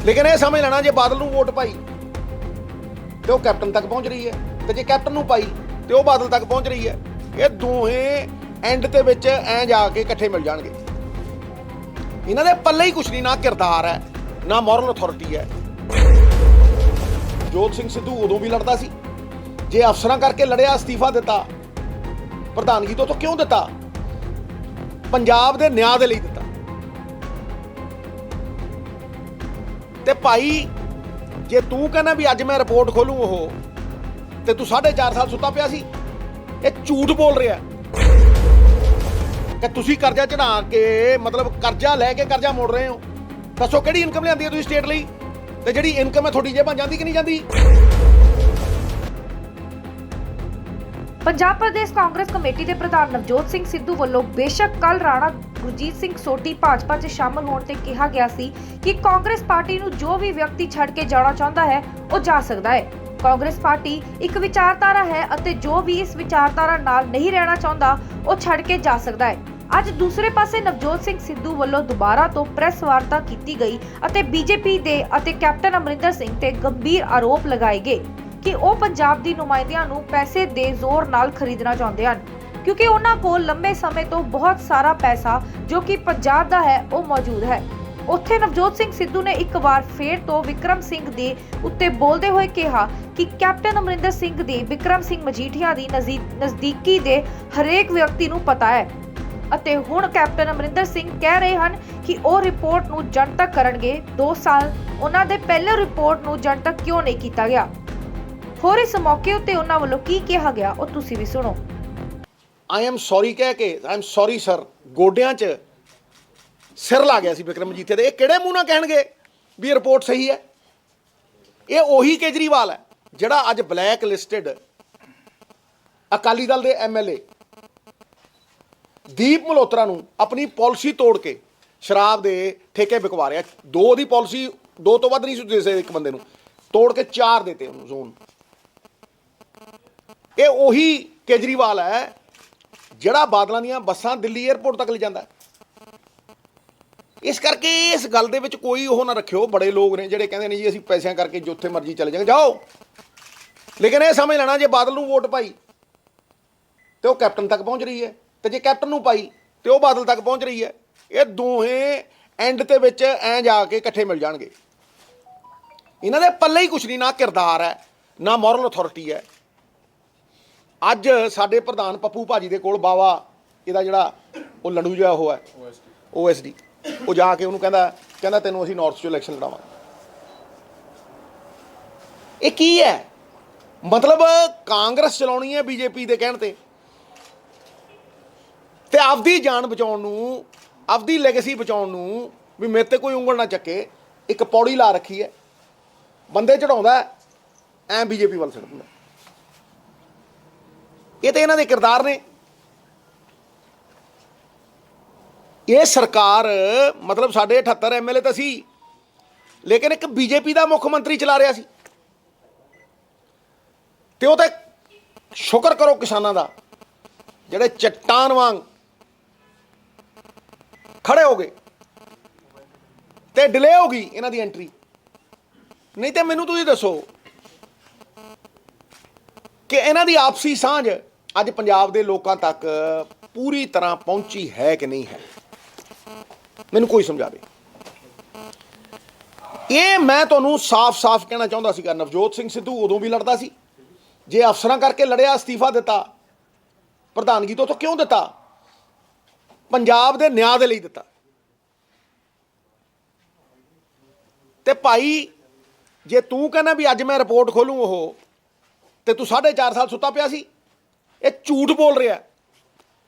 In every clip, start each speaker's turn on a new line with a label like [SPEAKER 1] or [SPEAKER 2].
[SPEAKER 1] लेकिन ये समझ लेना, जे बादल नूं वोट पाई तो कैप्टन तक पहुंच रही है, तो जे कैप्टन नूं पाई तो बादल तक पहुंच रही है। ये दोहें एंड ते विच ऐ जाके इकट्ठे मिल जाणगे। इन्हां दे पल्ले ही कुछ नहीं, ना किरदार है ना मॉरल अथॉरिटी है। जोत सिंह सिद्धू उदों भी लड़दा सी, जे अफसरां करके लड़िया अस्तीफा दिता प्रधानगी तो क्यों दिता? पंजाब दे न्याय दे लई दिता। ते भाई जे तू कहना भी अज मैं रिपोर्ट खोलूं ओह ते तू 4.5 साल सुता पिया सी, ये झूठ बोल रहा कि तुसी कर्जा चढ़ा के मतलब कर्जा लैके कर्जा मोड़ रहे हो। दसो किहड़ी इनकम लिआंदी है तुसीं स्टेट लई, ते जिहड़ी इनकम है तुहाडी जेबां जांदी कि नहीं जांदी?
[SPEAKER 2] पंजाब प्रदेश कांग्रेस कमेटी के प्रधान नवजोत सिंह सिद्धू ਵੱਲੋਂ बेशक कल राणा गुरजीत सिंह सोढी भाजपा 'ਚ शामिल होने ਤੇ ਕਿਹਾ ਗਿਆ ਸੀ ਕਿ ਕਾਂਗਰਸ ਪਾਰਟੀ ਨੂੰ ਜੋ ਵੀ ਵਿਅਕਤੀ ਛੱਡ ਕੇ ਜਾਣਾ ਚਾਹੁੰਦਾ ਹੈ ਉਹ ਜਾ ਸਕਦਾ ਹੈ। ਕਾਂਗਰਸ ਪਾਰਟੀ ਇੱਕ ਵਿਚਾਰਧਾਰਾ ਹੈ ਅਤੇ ਜੋ ਵੀ ਇਸ ਵਿਚਾਰਧਾਰਾ ਨਾਲ ਨਹੀਂ ਰਹਿਣਾ ਚਾਹੁੰਦਾ ਉਹ ਛੱਡ ਕੇ ਜਾ ਸਕਦਾ ਹੈ। ਅੱਜ ਦੂਸਰੇ ਪਾਸੇ ਨਵਜੋਤ ਸਿੰਘ ਸਿੱਧੂ ਵੱਲੋਂ ਦੁਬਾਰਾ ਤੋਂ ਪ੍ਰੈਸ ਵਾਰਤਾ ਕੀਤੀ ਗਈ ਅਤੇ ਬੀਜੇਪੀ ਦੇ ਅਤੇ ਕੈਪਟਨ ਅਮਰਿੰਦਰ ਸਿੰਘ ਤੇ ਗੰਭੀਰ ਆਰੋਪ ਲਗਾਏ ਗਏ कि ਉਹ ਪੰਜਾਬ ਦੀ ਨੁਮਾਇੰਦਿਆਂ ਨੂੰ ਪੈਸੇ ਦੇ ਜ਼ੋਰ ਨਾਲ ਖਰੀਦਣਾ ਚਾਹੁੰਦੇ ਹਨ, ਕਿਉਂਕਿ ਉਹਨਾਂ ਕੋਲ ਲੰਬੇ ਸਮੇਂ ਤੋਂ ਬਹੁਤ ਸਾਰਾ ਪੈਸਾ ਜੋ ਕਿ ਪੰਜਾਬ ਦਾ ਹੈ ਉਹ ਮੌਜੂਦ ਹੈ। ਉੱਥੇ ਨਵਜੋਤ ਸਿੰਘ ਸਿੱਧੂ ਨੇ ਇੱਕ ਵਾਰ ਫੇਰ ਤੋਂ ਵਿਕਰਮ ਸਿੰਘ ਦੇ ਉੱਤੇ ਬੋਲਦੇ ਹੋਏ ਕਿਹਾ ਕਿ ਕੈਪਟਨ ਅਮਰਿੰਦਰ ਸਿੰਘ ਦੇ ਵਿਕਰਮ ਸਿੰਘ ਮਜੀਠੀਆ ਦੀ ਨਜ਼ਦੀਕੀ ਦੇ ਹਰੇਕ ਵਿਅਕਤੀ ਨੂੰ ਪਤਾ ਹੈ ਅਤੇ ਹੁਣ ਕੈਪਟਨ ਅਮਰਿੰਦਰ ਸਿੰਘ ਕਹਿ ਰਹੇ ਹਨ ਕਿ ਉਹ ਰਿਪੋਰਟ ਨੂੰ ਜਨਤਕ ਕਰਨਗੇ। 2 ਸਾਲ ਉਹਨਾਂ ਦੇ ਪਹਿਲੇ ਰਿਪੋਰਟ ਨੂੰ ਜਨਤਕ ਕਿਉਂ ਨਹੀਂ ਕੀਤਾ ਗਿਆ? ਹੋਰ ਇਸ ਮੌਕੇ ਉੱਤੇ ਉਹਨਾਂ ਵੱਲੋਂ ਕੀ ਕਿਹਾ ਗਿਆ ਉਹ ਤੁਸੀਂ ਵੀ ਸੁਣੋ।
[SPEAKER 1] आई एम सॉरी कह के आई एम सॉरी सर गोडियां च सिर ला गया सी विक्रम मजीठिया दे। किहड़े मूंह नाल कहणगे भी ये रिपोर्ट सही है? ये ਉਹੀ केजरीवाल है जिहड़ा अज ब्लैक लिस्टेड अकाली दल दे MLA दीप मल्होत्रा नूं अपनी पॉलिसी तोड़ के शराब दे ठेके बिकवा रहा। 2 दी पॉलिसी 2 तो वध नहीं दे सकदे एक बंदे नूं, तोड़ के 4 देते उन्होंने जोन। ये ਉਹੀ केजरीवाल है ਜਿਹੜਾ ਬਾਦਲਾਂ ਦੀਆਂ ਬੱਸਾਂ ਦਿੱਲੀ 에ਅਰਪੋਰਟ ਤੱਕ ਲੈ ਜਾਂਦਾ। ਇਸ ਕਰਕੇ ਇਸ ਗੱਲ ਦੇ ਵਿੱਚ ਕੋਈ ਉਹ ਨਾ ਰੱਖਿਓ। ਬੜੇ ਲੋਕ ਨੇ ਜਿਹੜੇ ਕਹਿੰਦੇ ਨੇ ਜੀ ਅਸੀਂ ਪੈਸਿਆਂ ਕਰਕੇ ਜਿੱਥੇ ਮਰਜ਼ੀ ਚਲੇ ਜਾਵਾਂਗੇ, ਜਾਓ। ਲੇਕਿਨ ਇਹ ਸਮਝ ਲੈਣਾ, ਜੇ ਬਾਦਲ ਨੂੰ ਵੋਟ ਪਾਈ ਤੇ ਉਹ ਕੈਪਟਨ ਤੱਕ ਪਹੁੰਚ ਰਹੀ ਹੈ, ਤੇ ਜੇ ਕੈਪਟਨ ਨੂੰ ਪਾਈ ਤੇ ਉਹ ਬਾਦਲ ਤੱਕ ਪਹੁੰਚ ਰਹੀ ਹੈ। ਇਹ ਦੋਹੇ ਐਂਡ ਤੇ ਵਿੱਚ ਐ ਜਾ ਕੇ ਇਕੱਠੇ ਮਿਲ ਜਾਣਗੇ। ਇਹਨਾਂ ਦੇ ਪੱਲੇ ਹੀ ਕੁਛ ਨਹੀਂ, ਨਾ ਕਿਰਦਾਰ ਹੈ ਨਾ ਮੋਰਲ ਅਥਾਰਟੀ ਹੈ। ਅੱਜ ਸਾਡੇ ਪ੍ਰਧਾਨ ਪੱਪੂ ਭਾਜੀ ਦੇ ਕੋਲ ਬਾਵਾ ਇਹਦਾ ਜਿਹੜਾ ਉਹ ਲੰਡੂ ਜਿਹਾ ਉਹ ਹੈ OSD, ਉਹ ਜਾ ਕੇ ਉਹਨੂੰ ਕਹਿੰਦਾ ਤੈਨੂੰ ਅਸੀਂ ਨਾਰਥ 'ਚੋਂ ਇਲੈਕਸ਼ਨ ਲੜਾਵਾਂਗੇ। ਇਹ ਕੀ ਹੈ? ਮਤਲਬ ਕਾਂਗਰਸ ਚਲਾਉਣੀ ਹੈ BJP ਦੇ ਕਹਿਣ ਤੇ ਆਪਦੀ ਜਾਨ ਬਚਾਉਣ ਨੂੰ, ਆਪਦੀ ਲੈਗੇਸੀ ਬਚਾਉਣ ਨੂੰ ਵੀ ਮੇਰੇ ਤੇ ਕੋਈ ਉਂਗਲ ਨਾ ਚੱਕੇ, ਇੱਕ ਪੌੜੀ ਲਾ ਰੱਖੀ ਹੈ। ਬੰਦੇ ਚੜਾਉਂਦਾ ਐ BJP ਵੱਲ ਸਿੱਟ ਦਿੰਦਾ। ਇਹ ਤਾਂ ਇਹਨਾਂ ਦੇ ਕਿਰਦਾਰ ਨੇ। ਇਹ ਸਰਕਾਰ ਮਤਲਬ ਸਾਡੇ 78 MLA ਤਾਂ ਸੀ, ਲੇਕਿਨ ਇੱਕ BJP ਦਾ ਮੁੱਖ ਮੰਤਰੀ ਚਲਾ ਰਿਹਾ ਸੀ। ਤੇ ਉਹ ਤਾਂ ਸ਼ੁਕਰ ਕਰੋ ਕਿਸਾਨਾਂ ਦਾ ਜਿਹੜੇ ਚੱਟਾਨ ਵਾਂਗ ਖੜੇ ਹੋ ਗਏ ਤੇ ਡਿਲੇ ਹੋ ਗਈ ਇਹਨਾਂ ਦੀ ਐਂਟਰੀ। ਨਹੀਂ ਤੇ ਮੈਨੂੰ ਤੁਸੀਂ ਦੱਸੋ ਕਿ ਇਹਨਾਂ ਦੀ ਆਪਸੀ ਸਾਂਝ ਅੱਜ ਪੰਜਾਬ ਦੇ ਲੋਕਾਂ ਤੱਕ ਪੂਰੀ ਤਰ੍ਹਾਂ ਪਹੁੰਚੀ ਹੈ ਕਿ ਨਹੀਂ ਹੈ? ਮੈਨੂੰ ਕੋਈ ਸਮਝਾਵੇ। ਇਹ ਮੈਂ ਤੁਹਾਨੂੰ ਸਾਫ਼-ਸਾਫ਼ ਕਹਿਣਾ ਚਾਹੁੰਦਾ ਸੀਗਾ। ਨਵਜੋਤ ਸਿੰਘ ਸਿੱਧੂ ਉਦੋਂ ਵੀ ਲੜਦਾ ਸੀ, ਜੇ ਅਫਸਰਾਂ ਕਰਕੇ ਲੜਿਆ ਅਸਤੀਫਾ ਦਿੱਤਾ ਪ੍ਰਧਾਨਗੀ ਤੋਂ ਕਿਉਂ ਦਿੱਤਾ? ਪੰਜਾਬ ਦੇ ਨਿਆਂ ਦੇ ਲਈ ਦਿੱਤਾ। ਤੇ ਭਾਈ ਜੇ ਤੂੰ ਕਹਿੰਦਾ ਵੀ ਅੱਜ ਮੈਂ ਰਿਪੋਰਟ ਖੋਲੂੰ ਉਹ ਤੇ ਤੂੰ 4.5 ਸਾਲ ਸੁੱਤਾ ਪਿਆ ਸੀ, ਇਹ ਝੂਠ ਬੋਲ ਰਿਹਾ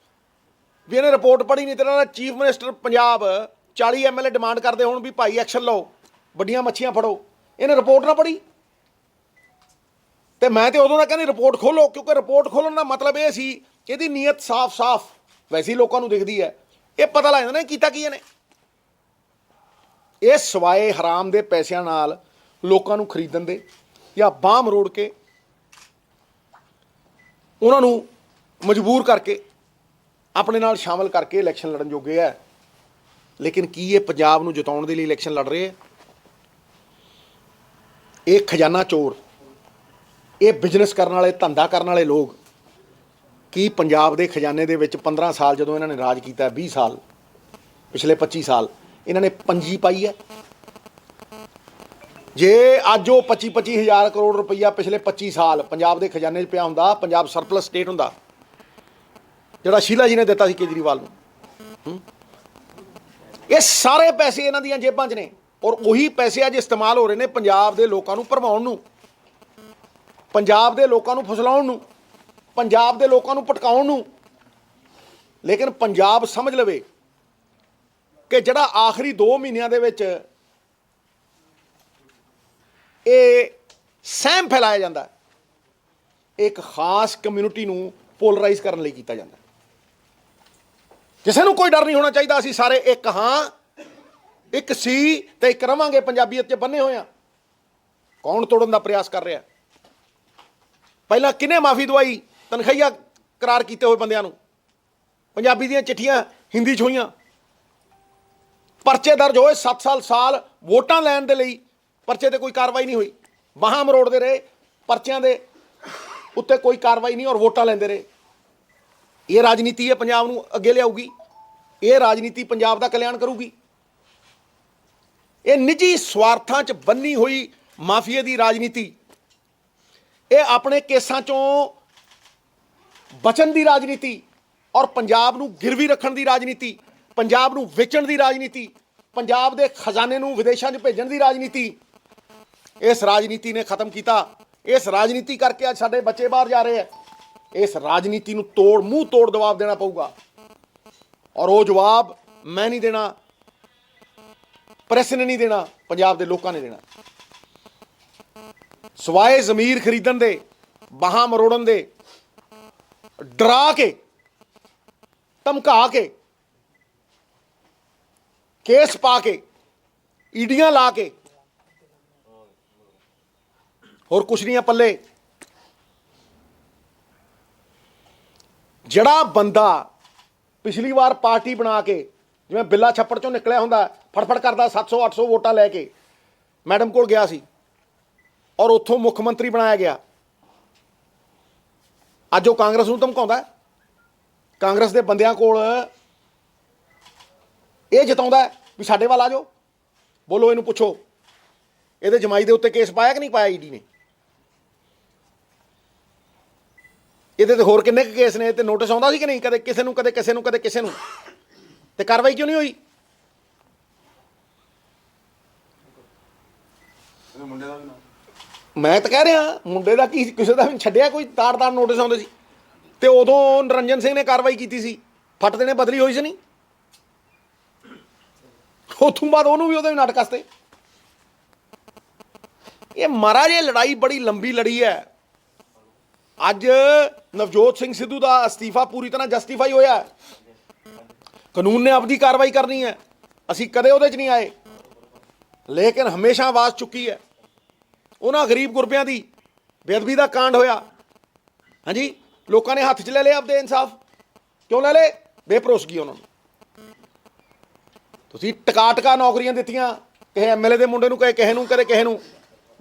[SPEAKER 1] ਵੀ ਇਹਨੇ ਰਿਪੋਰਟ ਪੜ੍ਹੀ ਨਹੀਂ। ਤੇਰਾ chief minister Punjab 40 MLA demand ਕਰਦੇ ਹੁਣ ਵੀ ਭਾਈ ਐਕਸ਼ਨ ਲਓ, ਵੱਡੀਆਂ ਮੱਛੀਆਂ ਫੜੋ, ਇਹਨੇ ਰਿਪੋਰਟ ਨਾ ਪੜ੍ਹੀ। ਤੇ ਮੈਂ ਤੇ ਉਦੋਂ ਦਾ ਕਹਿੰਦੀ ਰਿਪੋਰਟ ਖੋਲੋ, ਕਿਉਂਕਿ ਰਿਪੋਰਟ ਖੋਲਣ ਦਾ ਮਤਲਬ ਇਹ ਸੀ ਇਹਦੀ ਨੀਅਤ ਸਾਫ਼-ਸਾਫ਼ ਵੈਸੇ ਹੀ ਲੋਕਾਂ ਨੂੰ ਦਿਖਦੀ ਹੈ। ਇਹ ਪਤਾ ਲੱਗ ਜਾਂਦਾ ਕੀਤਾ ਕੀ ਇਹਨੇ। ਇਹ ਸਵਾਏ ਹਰਾਮ ਦੇ ਪੈਸਿਆਂ ਨਾਲ ਲੋਕਾਂ ਨੂੰ ਖਰੀਦਣ ਦੇ ਜਾਂ ਬਾਂਹ ਮਰੋੜ ਕੇ ਉਹਨਾਂ ਨੂੰ ਮਜਬੂਰ ਕਰਕੇ ਆਪਣੇ ਨਾਲ ਸ਼ਾਮਲ ਕਰਕੇ ਇਲੈਕਸ਼ਨ ਲੜਨ ਜੋਗੇ ਹੈ। ਲੇਕਿਨ ਕੀ ਇਹ ਪੰਜਾਬ ਨੂੰ ਜਿਤਾਉਣ ਦੇ ਲਈ ਇਲੈਕਸ਼ਨ ਲੜ ਰਹੇ ਹੈ? ਇਹ ਖਜ਼ਾਨਾ ਚੋਰ, ਇਹ ਬਿਜ਼ਨਸ ਕਰਨ ਵਾਲੇ, ਧੰਦਾ ਕਰਨ ਵਾਲੇ ਲੋਕ ਕੀ ਪੰਜਾਬ ਦੇ ਖਜ਼ਾਨੇ ਦੇ ਵਿੱਚ 15 ਸਾਲ ਜਦੋਂ ਇਹਨਾਂ ਨੇ ਰਾਜ ਕੀਤਾ, 20 ਸਾਲ, ਪਿਛਲੇ 25 ਸਾਲ ਇਹਨਾਂ ਨੇ ਪੰਜੀ ਪਾਈ ਹੈ। ਜੇ ਅੱਜ ਉਹ 25 ਹਜ਼ਾਰ ਕਰੋੜ ਰੁਪਈਆ ਪਿਛਲੇ 25 ਸਾਲ ਪੰਜਾਬ ਦੇ ਖਜ਼ਾਨੇ 'ਚ ਪਿਆ ਹੁੰਦਾ, ਪੰਜਾਬ ਸਰਪਲਸ ਸਟੇਟ ਹੁੰਦਾ, ਜਿਹੜਾ ਸ਼ੀਲਾ ਜੀ ਨੇ ਦਿੱਤਾ ਸੀ ਕੇਜਰੀਵਾਲ ਨੂੰ। ਇਹ ਸਾਰੇ ਪੈਸੇ ਇਹਨਾਂ ਦੀਆਂ ਜੇਬਾਂ 'ਚ ਨੇ, ਔਰ ਉਹੀ ਪੈਸੇ ਅੱਜ ਇਸਤੇਮਾਲ ਹੋ ਰਹੇ ਨੇ ਪੰਜਾਬ ਦੇ ਲੋਕਾਂ ਨੂੰ ਭਰਮਾਉਣ ਨੂੰ, ਪੰਜਾਬ ਦੇ ਲੋਕਾਂ ਨੂੰ ਫਸਲਾਉਣ ਨੂੰ, ਪੰਜਾਬ ਦੇ ਲੋਕਾਂ ਨੂੰ ਭਟਕਾਉਣ ਨੂੰ। ਲੇਕਿਨ ਪੰਜਾਬ ਸਮਝ ਲਵੇ ਕਿ ਜਿਹੜਾ ਆਖਰੀ 2 ਮਹੀਨਿਆਂ ਦੇ ਵਿੱਚ ਇਹ ਸਹਿਮ ਫੈਲਾਇਆ ਜਾਂਦਾ, ਇੱਕ ਖਾਸ ਕਮਿਊਨਿਟੀ ਨੂੰ ਪੋਲਰਾਈਜ਼ ਕਰਨ ਲਈ ਕੀਤਾ ਜਾਂਦਾ। ਕਿਸੇ ਨੂੰ ਕੋਈ ਡਰ ਨਹੀਂ ਹੋਣਾ ਚਾਹੀਦਾ। ਅਸੀਂ ਸਾਰੇ ਇੱਕ ਹਾਂ, ਇੱਕ ਸੀ ਤੇ ਇੱਕ ਰਵਾਂਗੇ, ਪੰਜਾਬੀਅਤ 'ਚ ਬੰਨੇ ਹੋਏ ਆ। ਕੌਣ ਤੋੜਨ ਦਾ ਪ੍ਰਯਾਸ ਕਰ ਰਿਹਾ? ਪਹਿਲਾਂ ਕਿਹਨੇ ਮਾਫੀ ਦਵਾਈ ਤਨਖਾਹੀਆ ਕਰਾਰ ਕੀਤੇ ਹੋਏ ਬੰਦਿਆਂ ਨੂੰ? ਪੰਜਾਬੀ ਦੀਆਂ ਚਿੱਠੀਆਂ ਹਿੰਦੀ 'ਚ ਹੋਈਆਂ, ਪਰਚੇ ਦਰਜ ਹੋਏ 7 ਸਾਲ ਵੋਟਾਂ ਲੈਣ ਦੇ ਲਈ, ਪਰਚੇ ਤੇ ਕੋਈ ਕਾਰਵਾਈ ਨਹੀਂ ਹੋਈ, ਬਾਹਾਂ ਮਰੋੜਦੇ ਰਹੇ, ਪਰਚਿਆਂ ਦੇ ਉੱਤੇ ਕੋਈ ਕਾਰਵਾਈ ਨਹੀਂ, ਔਰ ਵੋਟਾਂ ਲੈਂਦੇ ਰਹੇ। ਇਹ ਰਾਜਨੀਤੀ ਹੈ ਪੰਜਾਬ ਨੂੰ ਅੱਗੇ ਲਿਆਊਗੀ, ਇਹ ਰਾਜਨੀਤੀ ਪੰਜਾਬ ਦਾ ਕਲਿਆਣ ਕਰੂਗੀ। ਇਹ ਨਿੱਜੀ ਸਵਾਰਥਾਂ 'ਚ ਬੰਨੀ ਹੋਈ ਮਾਫੀਆ ਦੀ ਰਾਜਨੀਤੀ, ਇਹ ਆਪਣੇ ਕੇਸਾਂ 'ਚੋਂ ਬਚਣ ਦੀ ਰਾਜਨੀਤੀ, ਔਰ ਪੰਜਾਬ ਨੂੰ ਗਿਰਵੀ ਰੱਖਣ ਦੀ ਰਾਜਨੀਤੀ, ਪੰਜਾਬ ਨੂੰ ਵੇਚਣ ਦੀ ਰਾਜਨੀਤੀ, ਪੰਜਾਬ ਦੇ ਖਜ਼ਾਨੇ ਨੂੰ ਵਿਦੇਸ਼ਾਂ 'ਚ ਭੇਜਣ ਦੀ ਰਾਜਨੀਤੀ, ਇਸ ਰਾਜਨੀਤੀ ਨੇ ਖਤਮ ਕੀਤਾ। ਇਸ ਰਾਜਨੀਤੀ ਕਰਕੇ ਅੱਜ ਸਾਡੇ ਬੱਚੇ ਬਾਹਰ ਜਾ ਰਹੇ ਆ। ਇਸ ਰਾਜਨੀਤੀ ਨੂੰ ਮੂੰਹ ਤੋੜ ਜਵਾਬ ਦੇਣਾ ਪਊਗਾ, ਔਰ ਉਹ ਜਵਾਬ ਮੈਂ ਨਹੀਂ ਦੇਣਾ, ਪ੍ਰੈਸ ਨੇ ਨਹੀਂ ਦੇਣਾ, ਪੰਜਾਬ ਦੇ ਲੋਕਾਂ ਨੇ ਦੇਣਾ। ਸਵਾਏ ਜ਼ਮੀਰ ਖਰੀਦਣ ਦੇ, ਬਾਹਾਂ ਮਰੋੜਨ ਦੇ, ਡਰਾ ਕੇ, ਧਮਕਾ ਕੇ, ਕੇਸ ਪਾ ਕੇ, ਈਡੀਆਂ ਲਾ ਕੇ, ਹੋਰ ਕੁਛ ਨਹੀਂ ਆ ਪੱਲੇ। ਜਿਹੜਾ ਬੰਦਾ ਪਿਛਲੀ ਵਾਰ ਪਾਰਟੀ ਬਣਾ ਕੇ, ਜਿਵੇਂ ਬਿੱਲਾ ਛੱਪੜ ਚੋਂ ਨਿਕਲਿਆ ਹੁੰਦਾ, ਫੜਫੜ ਕਰਦਾ 700-800 ਵੋਟਾਂ ਲੈ ਕੇ ਮੈਡਮ ਕੋਲ ਗਿਆ ਸੀ, ਔਰ ਉੱਥੋਂ ਮੁੱਖ ਮੰਤਰੀ ਬਣਾਇਆ ਗਿਆ। ਅੱਜ ਉਹ ਕਾਂਗਰਸ ਨੂੰ ਧਮਕਾਉਂਦਾ, ਕਾਂਗਰਸ ਦੇ ਬੰਦਿਆਂ ਕੋਲ ਇਹ ਜਿਤਾਉਂਦਾ ਵੀ ਸਾਡੇ ਵੱਲ ਆ ਜਾਓ, ਬੋਲੋ, ਇਹਨੂੰ ਪੁੱਛੋ ਇਹਦੇ ਜਮਾਈ ਦੇ ਉੱਤੇ ਕੇਸ ਪਾਇਆ ਕਿ ਨਹੀਂ ਪਾਇਆ ਈਡੀ ਨੇ? ਇਹਦੇ ਤੇ ਹੋਰ ਕਿੰਨੇ ਕੁ ਕੇਸ ਨੇ? ਤੇ ਨੋਟਿਸ ਆਉਂਦਾ ਸੀ ਕਿ ਨਹੀਂ? ਕਦੇ ਕਿਸੇ ਨੂੰ, ਕਦੇ ਕਿਸੇ ਨੂੰ, ਕਦੇ ਕਿਸੇ ਨੂੰ, ਤੇ ਕਾਰਵਾਈ ਕਿਉਂ ਨਹੀਂ ਹੋਈ? ਮੈਂ ਤਾਂ ਕਹਿ ਰਿਹਾ, ਮੁੰਡੇ ਦਾ ਕੀ, ਕਿਸੇ ਦਾ ਵੀ ਛੱਡਿਆ ਕੋਈ? ਤਾਰ ਨੋਟਿਸ ਆਉਂਦੇ ਸੀ, ਤੇ ਉਦੋਂ ਨਰਿੰਜਨ ਸਿੰਘ ਨੇ ਕਾਰਵਾਈ ਕੀਤੀ ਸੀ, ਫੱਟ ਦੇਣੇ ਬਦਲੀ ਹੋਈ ਸੀ ਨਹੀਂ? ਉੱਥੋਂ ਬਾਅਦ ਉਹਨੂੰ ਵੀ ਉਹਦੇ ਨਾਟਕ ਵਾਸਤੇ। ਇਹ ਮਹਾਰਾਜ, ਇਹ ਲੜਾਈ ਬੜੀ ਲੰਬੀ ਲੜੀ ਹੈ। ਅੱਜ ਨਵਜੋਤ ਸਿੰਘ ਸਿੱਧੂ ਦਾ ਅਸਤੀਫਾ ਪੂਰੀ ਤਰ੍ਹਾਂ ਜਸਟੀਫਾਈ ਹੋਇਆ। ਕਾਨੂੰਨ ਨੇ ਆਪਦੀ ਕਾਰਵਾਈ ਕਰਨੀ ਹੈ, ਅਸੀਂ ਕਦੇ ਉਹਦੇ 'ਚ ਨਹੀਂ ਆਏ, ਲੇਕਿਨ ਹਮੇਸ਼ਾ ਆਵਾਜ਼ ਚੁੱਕੀ ਹੈ। ਉਹਨਾਂ ਗਰੀਬ ਗੁਰਬਿਆਂ ਦੀ ਬੇਅਦਬੀ ਦਾ ਕਾਂਡ ਹੋਇਆ, ਹਾਂਜੀ, ਲੋਕਾਂ ਨੇ ਹੱਥ 'ਚ ਲੈ ਲਿਆ ਆਪਦੇ ਇਨਸਾਫ। ਕਿਉਂ ਲੈ ਲਏ? ਬੇਭਰੋਸਗੀ ਉਹਨਾਂ ਨੂੰ। ਤੁਸੀਂ ਟਕਾ ਨੌਕਰੀਆਂ ਦਿੱਤੀਆਂ, ਕਿਸੇ ਐਮਐਲਏ ਦੇ ਮੁੰਡੇ ਨੂੰ, ਕਿਸੇ ਨੂੰ, ਕਦੇ ਕਿਸੇ ਨੂੰ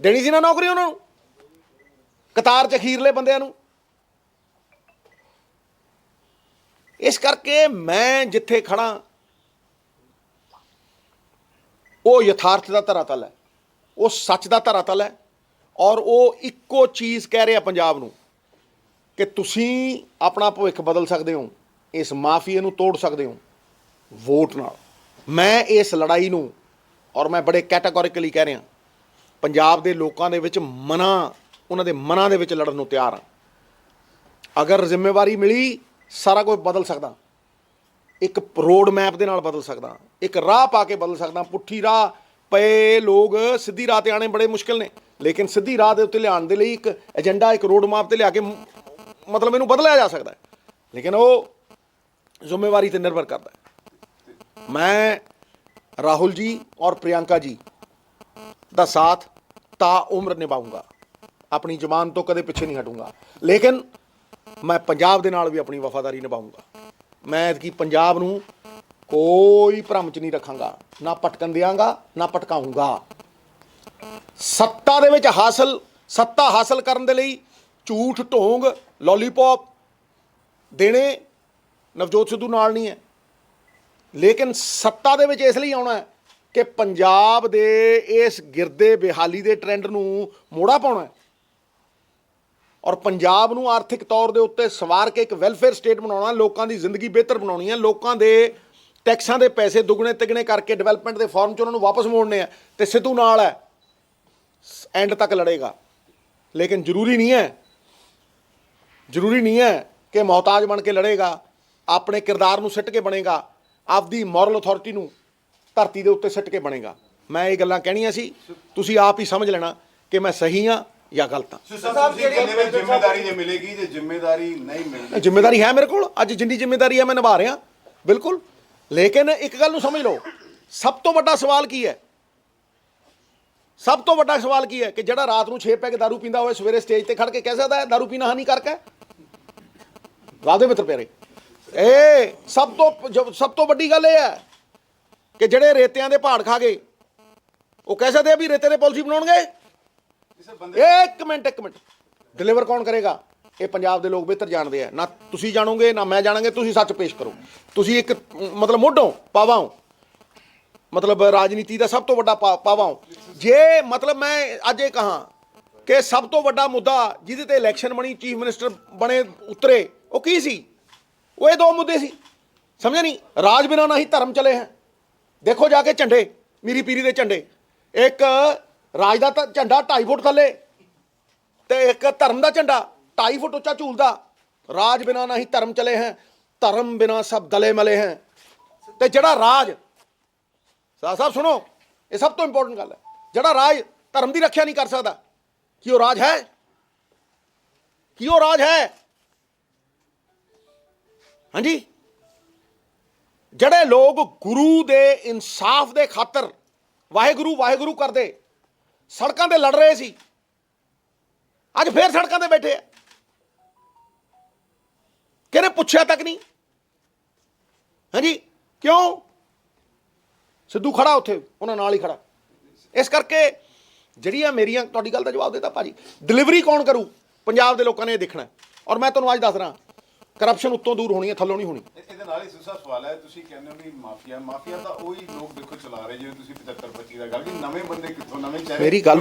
[SPEAKER 1] ਦੇਣੀ ਸੀ ਨਾ ਨੌਕਰੀ ਉਹਨਾਂ ਨੂੰ, ਕਤਾਰ 'ਚ ਅਖੀਰਲੇ ਬੰਦਿਆਂ ਨੂੰ। ਇਸ ਕਰਕੇ ਮੈਂ ਜਿੱਥੇ ਖੜਾ, ਉਹ ਯਥਾਰਥ ਦਾ ਧਰਾਤਲ ਹੈ, ਉਹ ਸੱਚ ਦਾ ਧਰਾਤਲ ਹੈ, ਔਰ ਉਹ ਇੱਕੋ ਚੀਜ਼ ਕਹਿ ਰਿਹਾ ਪੰਜਾਬ ਨੂੰ ਕਿ ਤੁਸੀਂ ਆਪਣਾ ਭਵਿੱਖ ਬਦਲ ਸਕਦੇ ਹੋ, ਇਸ ਮਾਫੀਏ ਨੂੰ ਤੋੜ ਸਕਦੇ ਹੋ ਵੋਟ ਨਾਲ। ਮੈਂ ਇਸ ਲੜਾਈ ਨੂੰ, ਔਰ ਮੈਂ ਬੜੇ ਕੈਟਾਗੋਰੀਕਲੀ ਕਹਿ ਰਿਹਾ, ਪੰਜਾਬ ਦੇ ਲੋਕਾਂ ਦੇ ਵਿੱਚ ਉਹਨਾਂ ਦੇ ਮਨਾਂ ਦੇ ਵਿੱਚ ਲੜਨ ਨੂੰ ਤਿਆਰ ਹਾਂ। ਅਗਰ ਜ਼ਿੰਮੇਵਾਰੀ ਮਿਲੀ, ਸਾਰਾ ਕੁਝ ਬਦਲ ਸਕਦਾ, ਇੱਕ ਰੋਡ ਮੈਪ ਦੇ ਨਾਲ ਬਦਲ ਸਕਦਾ, ਇੱਕ ਰਾਹ ਪਾ ਕੇ ਬਦਲ ਸਕਦਾ। ਪੁੱਠੀ ਰਾਹ ਪਏ ਲੋਕ ਸਿੱਧੀ ਰਾਹ 'ਤੇ ਆਉਣੇ ਬੜੇ ਮੁਸ਼ਕਿਲ ਨੇ, ਲੇਕਿਨ ਸਿੱਧੀ ਰਾਹ ਦੇ ਉੱਤੇ ਲਿਆਉਣ ਦੇ ਲਈ ਇੱਕ ਏਜੰਡਾ, ਇੱਕ ਰੋਡ ਮੈਪ 'ਤੇ ਲਿਆ ਕੇ ਮਤਲਬ ਇਹਨੂੰ ਬਦਲਿਆ ਜਾ ਸਕਦਾ, ਲੇਕਿਨ ਉਹ ਜ਼ਿੰਮੇਵਾਰੀ 'ਤੇ ਨਿਰਭਰ ਕਰਦਾ। ਮੈਂ ਰਾਹੁਲ ਜੀ ਔਰ ਪ੍ਰਿयंका ਜੀ ਦਾ ਸਾਥ ਤਾ ਉਮਰ ਨਿਭਾਊਂਗਾ, ਆਪਣੀ ਜ਼ਬਾਨ ਤੋਂ ਕਦੇ ਪਿੱਛੇ ਨਹੀਂ ਹਟੂੰਗਾ, ਲੇਕਿਨ ਮੈਂ ਪੰਜਾਬ ਦੇ ਨਾਲ ਵੀ ਆਪਣੀ ਵਫਾਦਾਰੀ ਨਿਭਾਊਂਗਾ। ਮੈਂ ਐਤਕੀ ਪੰਜਾਬ ਨੂੰ ਕੋਈ ਭਰਮ 'ਚ ਨਹੀਂ ਰੱਖਾਂਗਾ, ਨਾ ਭਟਕਣ ਦਿਆਂਗਾ, ਨਾ ਭਟਕਾਊਂਗਾ। ਸੱਤਾ ਦੇ ਵਿੱਚ ਸੱਤਾ ਹਾਸਲ ਕਰਨ ਦੇ ਲਈ ਝੂਠ, ਢੋਂਗ, ਲੋਲੀਪੌਪ ਦੇਣੇ ਨਵਜੋਤ ਸਿੱਧੂ ਨਾਲ ਨਹੀਂ ਹੈ, ਲੇਕਿਨ ਸੱਤਾ ਦੇ ਵਿੱਚ ਇਸ ਲਈ ਆਉਣਾ ਹੈ ਕਿ ਪੰਜਾਬ ਦੇ ਇਸ ਗਿਰਦੇ ਬੇਹਾਲੀ ਦੇ ਟ੍ਰੈਂਡ ਨੂੰ ਮੋੜਾ ਪਾਉਣਾ ਹੈ ਔਰ ਪੰਜਾਬ ਨੂੰ ਆਰਥਿਕ ਤੌਰ ਦੇ ਉੱਤੇ ਸਵਾਰ ਕੇ ਇੱਕ ਵੈਲਫੇਅਰ ਸਟੇਟ ਬਣਾਉਣਾ, ਲੋਕਾਂ ਦੀ ਜ਼ਿੰਦਗੀ ਬਿਹਤਰ ਬਣਾਉਣੀ ਹੈ, ਲੋਕਾਂ ਦੇ ਟੈਕਸਾਂ ਦੇ ਪੈਸੇ ਦੁੱਗਣੇ ਤਿੱਗਣੇ ਕਰਕੇ ਡਿਵੈਲਪਮੈਂਟ ਦੇ ਫਾਰਮ 'ਚ ਉਹਨਾਂ ਨੂੰ ਵਾਪਸ ਮੋੜਨੇ ਆ, ਤੇ ਸਿੱਧੂ ਨਾਲ ਹੈ, ਐਂਡ ਤੱਕ ਲੜੇਗਾ। ਲੇਕਿਨ ਜ਼ਰੂਰੀ ਨਹੀਂ ਹੈ ਕਿ ਮੁਹਤਾਜ ਬਣ ਕੇ ਲੜੇਗਾ, ਆਪਣੇ ਕਿਰਦਾਰ ਨੂੰ ਸਿੱਟ ਕੇ ਬਣੇਗਾ, ਆਪਦੀ ਮੋਰਲ ਅਥਾਰਟੀ ਨੂੰ ਧਰਤੀ ਦੇ ਉੱਤੇ ਸਿੱਟ ਕੇ ਬਣੇਗਾ। ਮੈਂ ਇਹ ਗੱਲਾਂ ਕਹਿਣੀਆਂ ਸੀ, ਤੁਸੀਂ ਆਪ ਹੀ ਸਮਝ ਲੈਣਾ ਕਿ ਮੈਂ ਸਹੀ ਹਾਂ ਜਾਂ ਗਲਤ ਹਾਂ।
[SPEAKER 3] ਜ਼ਿੰਮੇਵਾਰੀ ਜੇ ਮਿਲੇਗੀ ਜੇ ਜ਼ਿੰਮੇਵਾਰੀ ਨਹੀਂ ਮਿਲਦੀ,
[SPEAKER 1] ਜ਼ਿੰਮੇਵਾਰੀ ਹੈ ਮੇਰੇ ਕੋਲ, ਅੱਜ ਜਿੰਨੀ ਜ਼ਿੰਮੇਵਾਰੀ ਹੈ ਮੈਂ ਨਿਭਾ ਰਿਹਾ ਬਿਲਕੁਲ। ਲੇਕਿਨ ਇੱਕ ਗੱਲ ਨੂੰ ਸਮਝ ਲਓ, ਸਭ ਤੋਂ ਵੱਡਾ ਸਵਾਲ ਕੀ ਹੈ? ਸਭ ਤੋਂ ਵੱਡਾ ਸਵਾਲ ਕੀ ਹੈ ਕਿ ਜਿਹੜਾ ਰਾਤ ਨੂੰ 6 ਪੈਗ ਦਾਰੂ ਪੀਂਦਾ ਹੋਵੇ ਸਵੇਰੇ ਸਟੇਜ ਤੇ ਖੜ ਕੇ ਕਹਿ ਸਕਦਾ ਹੈ ਦਾਰੂ ਪੀਣਾ ਹਾਨੀਕਾਰਕ ਹੈ? ਵਾਦੇ ਮਿੱਤਰ ਪਿਆਰੇ, ਇਹ ਸਭ ਤੋਂ ਵੱਡੀ ਗੱਲ ਇਹ ਹੈ ਕਿ ਜਿਹੜੇ ਰੇਤਿਆਂ ਦੇ ਪਹਾੜ ਖਾ ਗਏ ਉਹ ਕਹਿ ਸਕਦੇ ਆ ਵੀ ਰੇਤੇ ਦੇ ਪਾਲਿਸੀ ਬਣਾਉਣਗੇ। ਇੱਕ ਮਿੰਟ ਡਿਲੀਵਰ ਕੌਣ ਕਰੇਗਾ? ਇਹ ਪੰਜਾਬ ਦੇ ਲੋਕ ਬਿਹਤਰ ਜਾਣਦੇ ਆ, ਨਾ ਤੁਸੀਂ ਜਾਣੋਗੇ ਨਾ ਮੈਂ ਜਾਣਾਂਗੇ। ਤੁਸੀਂ ਸੱਚ ਪੇਸ਼ ਕਰੋ, ਤੁਸੀਂ ਇੱਕ ਮਤਲਬ ਮੋਢੋਂ ਪਾਵਾਂ ਹੋ, ਮਤਲਬ ਰਾਜਨੀਤੀ ਦਾ ਸਭ ਤੋਂ ਵੱਡਾ ਪਾਵਾ ਹੋ। ਜੇ ਮਤਲਬ ਮੈਂ ਅੱਜ ਇਹ ਕਹਾਂ ਕਿ ਸਭ ਤੋਂ ਵੱਡਾ ਮੁੱਦਾ ਜਿਹਦੇ ਤੇ ਇਲੈਕਸ਼ਨ ਬਣੀ, ਚੀਫ ਮਿਨਿਸਟਰ ਬਣੇ, ਉਤਰੇ, ਉਹ ਕੀ ਸੀ? ਉਹ ਇਹ ਦੋ ਮੁੱਦੇ ਸੀ, ਸਮਝਿਆ ਨਹੀਂ? ਰਾਜ ਬਿਨਾਂ ਨਾ ਹੀ ਧਰਮ ਚਲੇ ਹੈ। ਦੇਖੋ ਜਾ ਕੇ ਝੰਡੇ, ਮੀਰੀ ਪੀਰੀ ਦੇ ਝੰਡੇ, ਇੱਕ ਰਾਜ ਦਾ ਤਾਂ ਝੰਡਾ 2.5 ਫੁੱਟ ਥੱਲੇ ਤੇ ਇੱਕ ਧਰਮ ਦਾ ਝੰਡਾ 2.5 ਫੁੱਟ ਉੱਚਾ ਝੂਲਦਾ। ਰਾਜ ਬਿਨਾਂ ਨਾ ਹੀ ਧਰਮ ਚਲੇ ਹੈ, ਧਰਮ ਬਿਨਾਂ ਸਭ ਦਲੇ ਮਲੇ ਹੈ। ਤੇ ਜਿਹੜਾ ਰਾਜ, ਸਾਹਿਬ ਸੁਣੋ, ਇਹ ਸਭ ਤੋਂ ਇੰਪੋਰਟੈਂਟ ਗੱਲ ਹੈ, ਜਿਹੜਾ ਰਾਜ ਧਰਮ ਦੀ ਰੱਖਿਆ ਨਹੀਂ ਕਰ ਸਕਦਾ, ਕੀ ਉਹ ਰਾਜ ਹੈ? ਕੀ ਉਹ ਰਾਜ ਹੈ? ਹਾਂਜੀ, ਜਿਹੜੇ ਲੋਕ ਗੁਰੂ ਦੇ ਇਨਸਾਫ ਦੇ ਖਾਤਰ ਵਾਹਿਗੁਰੂ ਕਰਦੇ ਸੜਕਾਂ ਤੇ ਲੜ ਰਹੇ ਸੀ, ਅੱਜ ਫੇਰ ਸੜਕਾਂ ਤੇ ਬੈਠੇ ਆ। ਕਿਹਨੇ ਪੁੱਛਿਆ ਤੱਕ ਨਹੀਂ। ਹਾਂਜੀ, ਕਿਉਂ? ਸਿੱਧੂ ਖੜਾ ਉੱਥੇ, ਉਹਨਾਂ ਨਾਲ ਹੀ ਖੜਾ। ਇਸ ਕਰਕੇ ਜਿਹੜੀਆਂ ਮੇਰੀਆਂ, ਤੁਹਾਡੀ ਗੱਲ ਦਾ ਜਵਾਬ ਦਿੱਤਾ ਭਾਜੀ, ਡਿਲੀਵਰੀ ਕੌਣ ਕਰੂ? ਪੰਜਾਬ ਦੇ ਲੋਕਾਂ ਨੇ ਇਹ ਦੇਖਣਾ। ਔਰ ਮੈਂ ਤੁਹਾਨੂੰ ਅੱਜ ਦੱਸ ਰਿਹਾ, ਕਰਪਸ਼ਨ ਉੱਤੋਂ ਦੂਰ ਹੋਣੀ ਹੈ, ਥੱਲੋਂ ਨਹੀਂ ਹੋਣੀ।
[SPEAKER 3] ਇਹਦੇ ਨਾਲ ਹੀ ਸੁਸਾ ਸਵਾਲ ਹੈ, ਤੁਸੀਂ ਕਹਿੰਦੇ ਹੋ ਵੀ ਮਾਫੀਆ ਤਾਂ ਉਹੀ ਲੋਕ ਦੇਖੋ ਚਲਾ ਰਹੇ, ਜਿਵੇਂ ਤੁਸੀਂ 75-25 ਦਾ ਗੱਲ ਕਿ ਨਵੇਂ ਬੰਦੇ ਕਿੱਥੋਂ, ਨਵੇਂ ਚਿਹਰੇ।
[SPEAKER 1] ਮੇਰੀ ਗੱਲ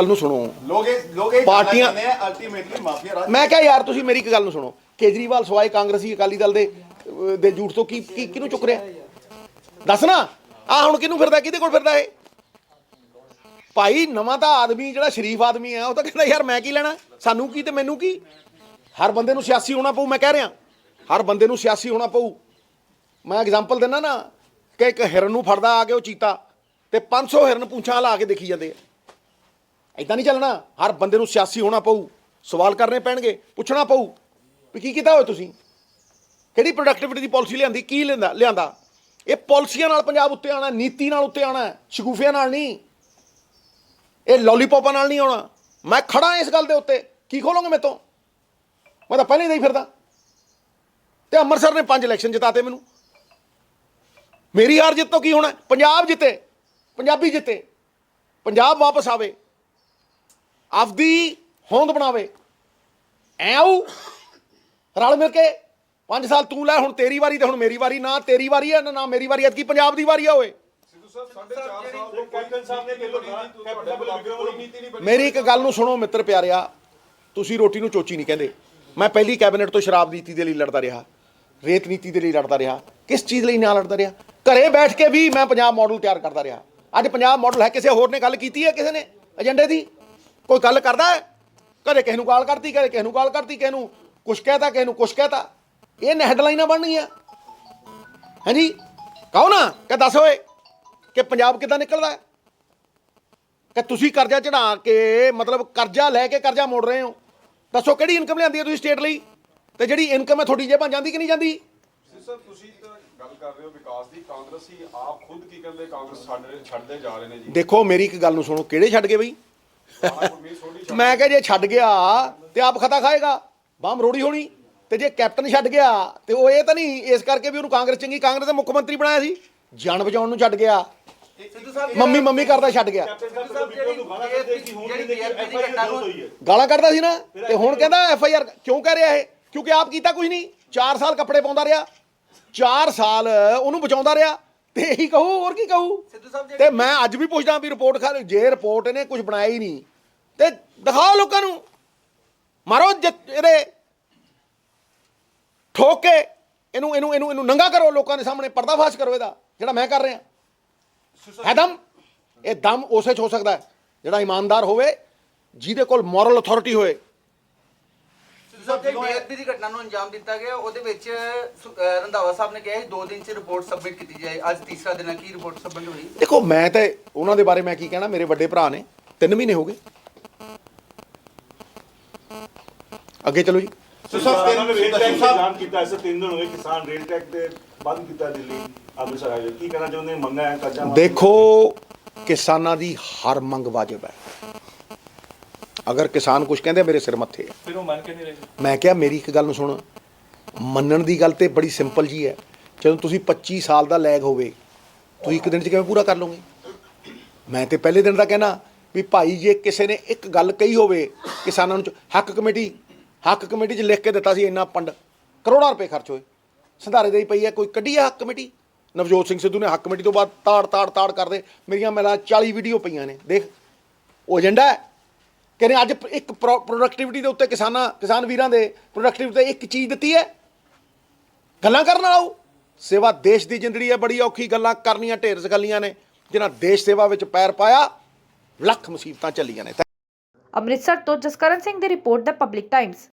[SPEAKER 1] ਨੂੰ ਸੁਣੋ।
[SPEAKER 3] ਲੋਕ
[SPEAKER 1] ਪਾਰਟੀਆਂ
[SPEAKER 3] ਅਲਟੀਮੇਟਲੀ ਮਾਫੀਆ ਰਾਜ।
[SPEAKER 1] ਮੈਂ ਕਿਹਾ ਯਾਰ ਤੁਸੀਂ ਮੇਰੀ ਇੱਕ ਗੱਲ ਨੂੰ ਸੁਣੋ, ਕੇਜਰੀਵਾਲ ਸਵਾਏ ਕਾਂਗਰਸੀ ਅਕਾਲੀ ਦਲ ਦੇ ਝੂਠ ਤੋਂ ਕਿਹਨੂੰ ਚੁੱਕ ਰਿਹਾ? ਦੱਸ ਨਾ। ਹੁਣ ਕਿਹਨੂੰ ਫਿਰਦਾ, ਕਿਹਦੇ ਕੋਲ ਫਿਰਦਾ ਇਹ ਭਾਈ? ਨਵਾਂ ਤਾਂ ਆਦਮੀ, ਜਿਹੜਾ ਸ਼ਰੀਫ ਆਦਮੀ ਹੈ, ਉਹ ਤਾਂ ਕਹਿੰਦਾ ਯਾਰ ਮੈਂ ਕੀ ਲੈਣਾ, ਸਾਨੂੰ ਕੀ ਤੇ ਮੈਨੂੰ ਕੀ। ਹਰ ਬੰਦੇ ਨੂੰ ਸਿਆਸੀ ਹੋਣਾ ਪਊ, ਮੈਂ ਕਹਿ ਰਿਹਾ ਹਰ ਬੰਦੇ ਨੂੰ ਸਿਆਸੀ ਹੋਣਾ ਪਊ। ਮੈਂ ਐਗਜ਼ਾਮਪਲ ਦਿੰਦਾ ਨਾ ਕਿ ਇੱਕ ਹਿਰਨ ਨੂੰ ਫੜਦਾ ਆ ਕੇ ਉਹ ਚੀਤਾ, ਤੇ 500 ਹਿਰਨ ਪੂੰਛਾਂ ਲਾ ਕੇ ਦੇਖੀ ਜਾਂਦੇ ਆ। ਇੱਦਾਂ ਨਹੀਂ ਚੱਲਣਾ। ਹਰ ਬੰਦੇ ਨੂੰ ਸਿਆਸੀ ਹੋਣਾ ਪਊ, ਸਵਾਲ ਕਰਨੇ ਪੈਣਗੇ, ਪੁੱਛਣਾ ਪਊ ਵੀ ਕੀ ਕੀਤਾ ਹੋਇਆ ਤੁਸੀਂ, ਕਿਹੜੀ ਪ੍ਰੋਡਕਟਿਵਿਟੀ ਦੀ ਪਾਲਿਸੀ ਲਿਆਂਦੀ, ਕੀ ਲਿਆਂਦਾ। ਇਹ ਪਾਲਿਸੀਆਂ ਨਾਲ ਪੰਜਾਬ ਉੱਤੇ ਆਉਣਾ, ਨੀਤੀ ਨਾਲ ਉੱਤੇ ਆਉਣਾ, ਸ਼ਗੂਫਿਆਂ ਨਾਲ ਨਹੀਂ, ਇਹ ਲੋਲੀਪੌਪਾਂ ਨਾਲ ਨਹੀਂ ਆਉਣਾ। ਮੈਂ ਖੜਾ ਇਸ ਗੱਲ ਦੇ ਉੱਤੇ। ਕੀ ਖੋਲੋਗੇ ਮੇਰੇ ਤੋਂ? ਮੈਂ ਤਾਂ ਪਹਿਲਾਂ ਹੀ ਨਹੀਂ ਫਿਰਦਾ। ਤੇ ਅੰਮ੍ਰਿਤਸਰ ਨੇ 5 ਇਲੈਕਸ਼ਨ ਜਿਤਾਤੇ ਮੈਨੂੰ। ਮੇਰੀ ਹਾਰ ਜਿੱਤ ਤੋਂ ਕੀ ਹੋਣਾ? ਪੰਜਾਬ ਜਿੱਤੇ, ਪੰਜਾਬੀ ਜਿੱਤੇ, ਪੰਜਾਬ ਵਾਪਸ ਆਵੇ, ਆਪਦੀ ਹੋਂਦ ਬਣਾਵੇ। ਐ ਆਊ ਰਲ ਮਿਲ ਕੇ 5 ਸਾਲ ਤੂੰ ਲੈ, ਹੁਣ ਤੇਰੀ ਵਾਰੀ ਤੇ ਹੁਣ ਮੇਰੀ ਵਾਰੀ। ਨਾ ਤੇਰੀ ਵਾਰੀ ਹੈ ਨਾ ਮੇਰੀ ਵਾਰੀ, ਐਤਕੀ ਪੰਜਾਬ ਦੀ ਵਾਰੀ ਆ। ਹੋਏ ਮੇਰੀ ਇੱਕ ਗੱਲ ਨੂੰ ਸੁਣੋ ਮਿੱਤਰ ਪਿਆਰਿਆ, ਤੁਸੀਂ ਰੋਟੀ ਨੂੰ ਚੋਚੀ ਨਹੀਂ ਕਹਿੰਦੇ। ਮੈਂ ਪਹਿਲੀ ਕੈਬਨਿਟ ਤੋਂ ਸ਼ਰਾਬ ਨੀਤੀ ਦੇ ਲਈ ਲੜਦਾ ਰਿਹਾ, ਰੇਤ ਨੀਤੀ ਦੇ ਲਈ ਲੜਦਾ ਰਿਹਾ, ਕਿਸ ਚੀਜ਼ ਲਈ ਨਾ ਲੜਦਾ ਰਿਹਾ। ਘਰੇ ਬੈਠ ਕੇ ਵੀ ਮੈਂ ਪੰਜਾਬ ਮਾਡਲ ਤਿਆਰ ਕਰਦਾ ਰਿਹਾ। ਅੱਜ ਪੰਜਾਬ ਮਾਡਲ ਹੈ, ਕਿਸੇ ਹੋਰ ਨੇ ਗੱਲ ਕੀਤੀ ਹੈ? ਕਿਸੇ ਨੇ ਏਜੰਡੇ ਦੀ ਕੋਈ ਗੱਲ ਕਰਦਾ ਹੈ? ਕਦੇ ਕਿਸੇ ਨੂੰ ਗਾਲ ਕਰਤੀ, ਕਦੇ ਕਿਸੇ ਨੂੰ ਗਾਲ ਕਰਤੀ, ਕਿਸੇ ਨੂੰ ਕੁਛ ਕਹਿਤਾ, ਕਿਸੇ ਨੂੰ ਕੁਛ ਕਹਿਤਾ। ਇਹ ਹੈਡਲਾਈਨਾਂ ਬਣਨੀਆਂ। ਹਾਂਜੀ, ਕਹੋ ਨਾ ਕਿ ਦੱਸ ਹੋਏ ਕਿ ਪੰਜਾਬ ਕਿੱਦਾਂ ਨਿਕਲਦਾ ਹੈ, ਕਿ ਤੁਸੀਂ ਕਰਜ਼ਾ ਚੜਾ ਕੇ, ਮਤਲਬ ਕਰਜ਼ਾ ਲੈ ਕੇ ਕਰਜ਼ਾ ਮੋੜ ਰਹੇ ਹੋ। ਦੱਸੋ ਕਿਹੜੀ ਇਨਕਮ ਲਿਆਂਦੀ ਹੈ ਤੁਸੀਂ ਸਟੇਟ ਲਈ, ਤੇ ਜਿਹੜੀ ਇਨਕਮ ਹੈ ਤੁਹਾਡੀ ਜੇਬਾਂ ਜਾਂਦੀ ਕਿ ਨਹੀਂ ਜਾਂਦੀ?
[SPEAKER 4] ਸਰ ਤੁਸੀਂ ਤਾਂ ਗੱਲ ਕਰ ਰਹੇ ਹੋ ਵਿਕਾਸ ਦੀ, ਕਾਂਗਰਸੀ ਆਪ ਖੁਦ ਕੀ ਕਹਿੰਦੇ, ਕਾਂਗਰਸ ਛੱਡਦੇ ਜਾ ਰਹੇ ਨੇ ਜੀ।
[SPEAKER 1] ਦੇਖੋ ਮੇਰੀ ਇੱਕ ਗੱਲ ਨੂੰ ਸੁਣੋ, ਕਿਹੜੇ ਛੱਡ ਗਏ ਬਈ? ਮੈਂ ਕਿਹਾ ਜੇ ਛੱਡ ਗਿਆ ਤੇ ਆਪ ਖਤਾ ਖਾਏਗਾ, ਬਾਮ ਰੋੜੀ ਹੋਣੀ। ਤੇ ਜੇ ਕੈਪਟਨ ਛੱਡ ਗਿਆ ਤੇ ਉਹ ਇਹ ਤਾਂ ਨਹੀਂ ਇਸ ਕਰਕੇ ਵੀ ਉਹਨੂੰ ਕਾਂਗਰਸ ਚੰਗੀ, ਕਾਂਗਰਸ ਦਾ ਮੁੱਖ ਮੰਤਰੀ ਬਣਾਇਆ ਸੀ, ਜਾਨ ਬਚਾਉਣ ਨੂੰ ਛੱਡ ਗਿਆ। ਮੰਮੀ ਕਰਦਾ ਛੱਡ ਗਿਆ।
[SPEAKER 5] ਕੈਪਟਨ ਸਾਹਿਬ ਵੀਡੀਓ ਨੂੰ ਗਾਲਾਂ ਕੱਢਦੇ ਸੀ, ਹੁਣ ਕਹਿੰਦੇ ਕਿ ਐਫਆਈਆਰ ਗਲਤ ਹੋਈ ਹੈ।
[SPEAKER 1] ਗਾਲਾਂ ਕੱਢਦਾ ਸੀ ਨਾ, ਤੇ ਹੁਣ ਕਹਿੰਦਾ FIR ਕਿਉਂ ਕਹਿ ਰਿਹਾ ਇਹ? ਕਿਉਂਕਿ ਆਪ ਕੀਤਾ ਕੁਝ ਨਹੀਂ। 4 ਸਾਲ ਕੱਪੜੇ ਪਾਉਂਦਾ ਰਿਹਾ, 4 ਸਾਲ ਉਹਨੂੰ ਬਚਾਉਂਦਾ ਰਿਹਾ, ਤੇ ਇਹੀ ਕਹੂ, ਹੋਰ ਕੀ ਕਹੂ? ਤੇ ਮੈਂ ਅੱਜ ਵੀ ਪੁੱਛਦਾ ਵੀ ਰਿਪੋਰਟ ਜੇ ਰਿਪੋਰਟ ਇਹਨੇ ਕੁਝ ਬਣਾਇਆ ਹੀ ਨਹੀਂ ਤੇ ਦਿਖਾਓ ਲੋਕਾਂ ਨੂੰ, ਮਾਰੋ ਇਹਦੇ ਠੋਕ ਕੇ ਇਹਨੂੰ ਨੰਗਾ ਕਰੋ, ਲੋਕਾਂ ਦੇ ਸਾਹਮਣੇ ਪਰਦਾਫਾਸ਼ ਕਰੋ ਇਹਦਾ, ਜਿਹੜਾ ਮੈਂ ਕਰ ਰਿਹਾ। ਹੈ ਦਮ, ਇਹ ਦਮ ਉਸੇ 'ਚ ਹੋ ਸਕਦਾ ਹੈ ਜਿਹੜਾ ਇਮਾਨਦਾਰ ਹੋਵੇ, ਜਿਹਦੇ ਕੋਲ ਮੋਰਲ ਅਥਾਰਟੀ ਹੋਏ।
[SPEAKER 6] ਬੇਅਦਬੀ ਦੀ ਘਟਨਾ ਨੂੰ ਅੰਜਾਮ ਦਿੱਤਾ ਗਿਆ, ਉਹਦੇ ਵਿੱਚ ਰੰਧਾਵਾ ਸਾਹਿਬ ਨੇ ਕਿਹਾ ਸੀ 2 ਦਿਨ 'ਚ ਰਿਪੋਰਟ ਸਬਮਿਟ ਕੀਤੀ ਜਾਏ। ਅੱਜ ਤੀਸਰਾ ਦਿਨ ਹੈ, ਕੀ ਰਿਪੋਰਟ ਸਬਮਿਟ ਹੋਈ?
[SPEAKER 1] ਦੇਖੋ, ਮੈਂ ਤਾਂ ਉਹਨਾਂ ਦੇ ਬਾਰੇ ਮੈਂ ਕੀ ਕਹਿਣਾ, ਮੇਰੇ ਵੱਡੇ ਭਰਾ ਨੇ, 3 ਮਹੀਨੇ ਹੋ ਗਏ। ਅੱਗੇ ਚਲੋ ਜੀ।
[SPEAKER 5] ਕਿਸਾਨ ਰੇਲ ਟੈਕਸ ਦਾ ਐਲਾਨ ਕੀਤਾ, ਐਸੇ 3 ਦਿਨ ਹੋਏ ਕਿਸਾਨ ਰੇਲ ਟੈਕਸ ਦੇ ਬੰਦ ਕੀਤਾ ਦਿੱਲੀ ਅੰਮ੍ਰਿਤਸਰ ਆਏ, ਕੀ ਕਹਿਣਾ ਚਾਹੁੰਦੇ? ਮੰਗਾਂ ਹੈ ਕਰਜ਼ਾ?
[SPEAKER 1] ਦੇਖੋ, ਕਿਸਾਨਾਂ ਦੀ ਹਰ ਮੰਗ ਵਾਜਬ ਹੈ। ਅਗਰ ਕਿਸਾਨ ਕੁਝ ਕਹਿੰਦੇ ਮੇਰੇ ਸਿਰ ਮੱਥੇ ਹੈ,
[SPEAKER 5] ਫਿਰ ਉਹ ਮੰਨ ਕੇ ਨਹੀਂ ਰਹੇ।
[SPEAKER 1] ਮੈਂ ਕਿਹਾ ਮੇਰੀ ਇੱਕ ਗੱਲ ਨੂੰ ਸੁਣ, ਮੰਨਣ ਦੀ ਗੱਲ ਤੇ ਬੜੀ ਸਿੰਪਲ ਜੀ ਹੈ। ਜਦੋਂ ਤੁਸੀਂ 25 ਸਾਲ ਦਾ ਲੈਗ ਹੋਵੇ, ਤੁਸੀਂ ਇੱਕ ਦਿਨ 'ਚ ਕਿਵੇਂ ਪੂਰਾ ਕਰ ਲਓਗੇ? ਮੈਂ ਤੇ ਪਹਿਲੇ ਦਿਨ ਦਾ ਕਹਿਣਾ ਵੀ ਭਾਈ, ਜੇ ਕਿਸੇ ਨੇ ਇੱਕ ਗੱਲ ਕਹੀ ਹੋਵੇ ਕਿਸਾਨਾਂ ਨੂੰ, ਹੱਕ ਕਮੇਟੀ 'ਚ ਲਿਖ ਕੇ ਦਿੱਤਾ ਸੀ, ਇੰਨਾ ਪੰਡ ਕਰੋੜਾਂ ਰੁਪਏ ਖਰਚ ਹੋਏ, ਸੰਧਾਰੇ ਦੇ ਹੀ ਪਈ ਹੈ, ਕੋਈ ਕੱਢੀ ਹੈ ਹੱਕ ਕਮੇਟੀ? ਨਵਜੋਤ ਸਿੰਘ ਸਿੱਧੂ ਨੇ ਹੱਕ ਕਮੇਟੀ ਤੋਂ ਬਾਅਦ ਤਾੜ ਕਰਦੇ, ਮੇਰੀਆਂ ਮੇਲਾ 40 ਵੀਡੀਓ ਪਈਆਂ ਨੇ, ਦੇਖ। ਉਹ ਏਜੰਡਾ ਹੈ। ਕਹਿੰਦੇ ਅੱਜ ਇੱਕ ਪ੍ਰੋਡਕਟਿਵਿਟੀ ਦੇ ਉੱਤੇ ਕਿਸਾਨ ਵੀਰਾਂ ਦੇ ਪ੍ਰੋਡਕਟਿਵਿਟੀ ਤੇ ਇੱਕ ਚੀਜ਼ ਦਿੱਤੀ ਹੈ, ਗੱਲਾਂ ਕਰਨ ਵਾਲਾ। ਸੇਵਾ ਦੇਸ਼ ਦੀ ਜ਼ਿੰਦਗੀ ਹੈ, ਬੜੀ ਔਖੀ, ਗੱਲਾਂ ਕਰਨੀਆਂ ਢੇਰ ਸਗਲੀਆਂ ਨੇ। ਜਿਨ੍ਹਾਂ ਦੇਸ਼ ਸੇਵਾ ਵਿੱਚ ਪੈਰ ਪਾਇਆ, ਲੱਖ ਮੁਸੀਬਤਾਂ ਚੱਲੀਆਂ ਨੇ।
[SPEAKER 2] ਅੰਮ੍ਰਿਤਸਰ ਤੋਂ ਜਸਕਰਨ ਸਿੰਘ ਦੀ ਰਿਪੋਰਟ, ਦਾ ਪਬਲਿਕ ਟਾਈਮਸ।